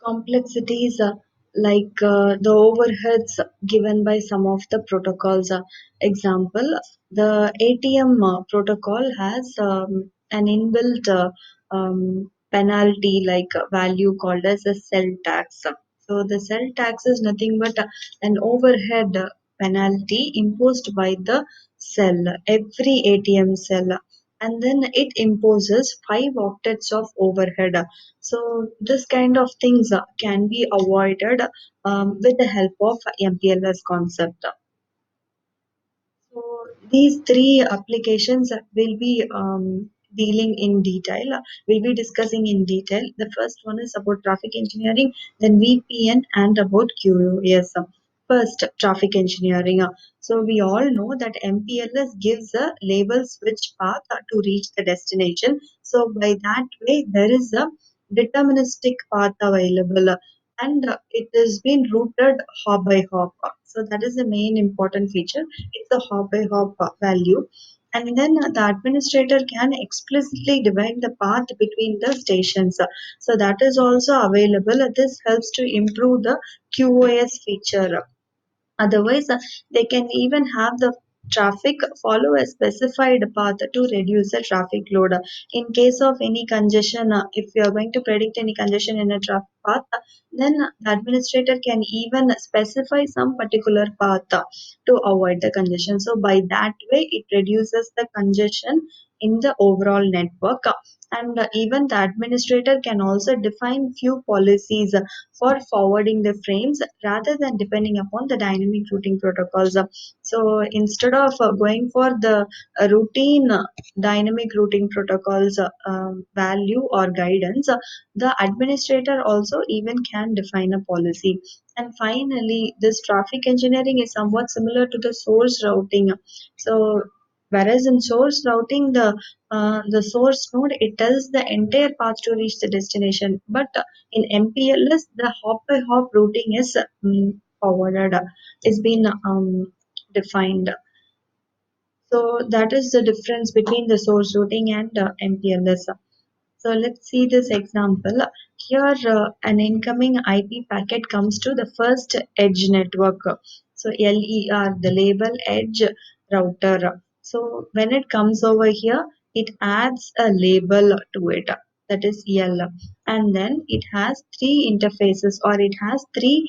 Complexities like the overheads given by some of the protocols. Example, the ATM protocol has an inbuilt penalty like value called as a cell tax. So the cell tax is nothing but an overhead penalty imposed by the cell, every ATM cell. And then it imposes 5 octets of overhead. So this kind of things can be avoided with the help of MPLS concept. So these three applications will be dealing in detail. We'll be discussing in detail. The first one is about traffic engineering, then VPN, and about QoS. First, traffic engineering. So we all know that MPLS gives a labels which path to reach the destination. So by that way, there is a deterministic path available, and it has been routed hop by hop. So that is the main important feature. It's the hop by hop value. And then the administrator can explicitly divide the path between the stations. So that is also available. This helps to improve the QoS feature. Otherwise, they can even have the traffic follow a specified path to reduce the traffic load. In case of any congestion, if you are going to predict any congestion in a traffic path, then the administrator can even specify some particular path to avoid the congestion. So by that way, it reduces the congestion in the overall network. And even the administrator can also define few policies for forwarding the frames rather than depending upon the dynamic routing protocols. So instead of going for the routine dynamic routing protocols value or guidance, the administrator also even can define a policy. And finally, this traffic engineering is somewhat similar to the source routing. So whereas in source routing, the source node it tells the entire path to reach the destination, but in MPLS, the hop by hop routing is forwarded, is been defined. So that is the difference between the source routing and MPLS. So let's see this example. Here, an incoming IP packet comes to the first edge network. So LER, the label edge router. So when it comes over here, it adds a label to it. That is L. And then it has three interfaces or it has three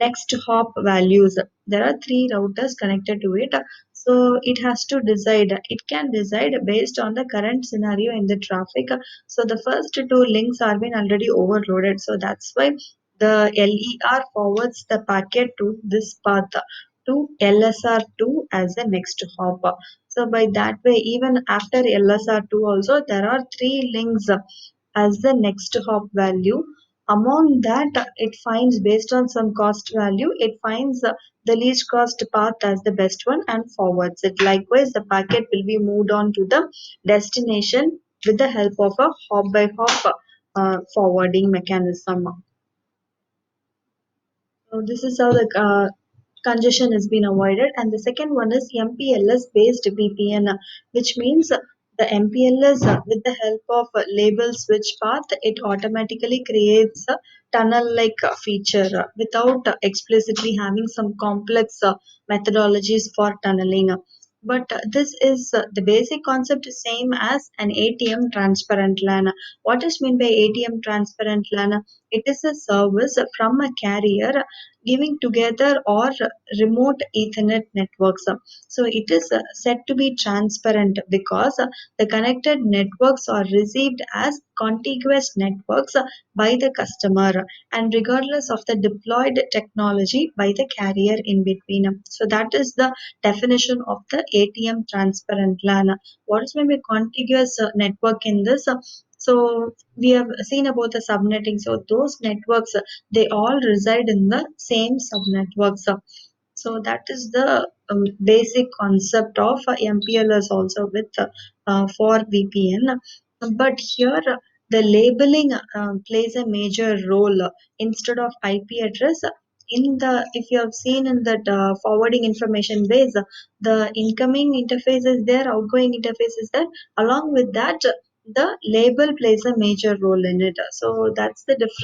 next hop values. There are three routers connected to it. So it has to decide, it can decide based on the current scenario in the traffic. So the first two links are been already overloaded. So that's why the LER forwards the packet to this path to LSR2 as the next hop. So by that way, even after LSR2 also, there are three links as the next hop value. Among that, it finds based on some cost value, it finds the least cost path as the best one and forwards it. Likewise, the packet will be moved on to the destination with the help of a hop by hop forwarding mechanism. So this is how the congestion has been avoided. And the second one is MPLS based VPN, which means the MPLS with the help of label switch path, it automatically creates a tunnel-like feature without explicitly having some complex methodologies for tunneling. But this is the basic concept is same as an ATM transparent LAN. What is meant by ATM transparent LAN? It is a service from a carrier giving together or remote Ethernet networks. So it is said to be transparent because the connected networks are received as contiguous networks by the customer and regardless of the deployed technology by the carrier in between. So that is the definition of the ATM transparent LAN. What is maybe contiguous network in this? So we have seen about the subnetting. So those networks they all reside in the same subnetworks. So that is the basic concept of MPLS also with for VPN. But here the labeling plays a major role instead of IP address. In the if you have seen in that forwarding information base, the incoming interface is there, outgoing interface is there. Along with that, the label plays a major role in it. So that's the difference.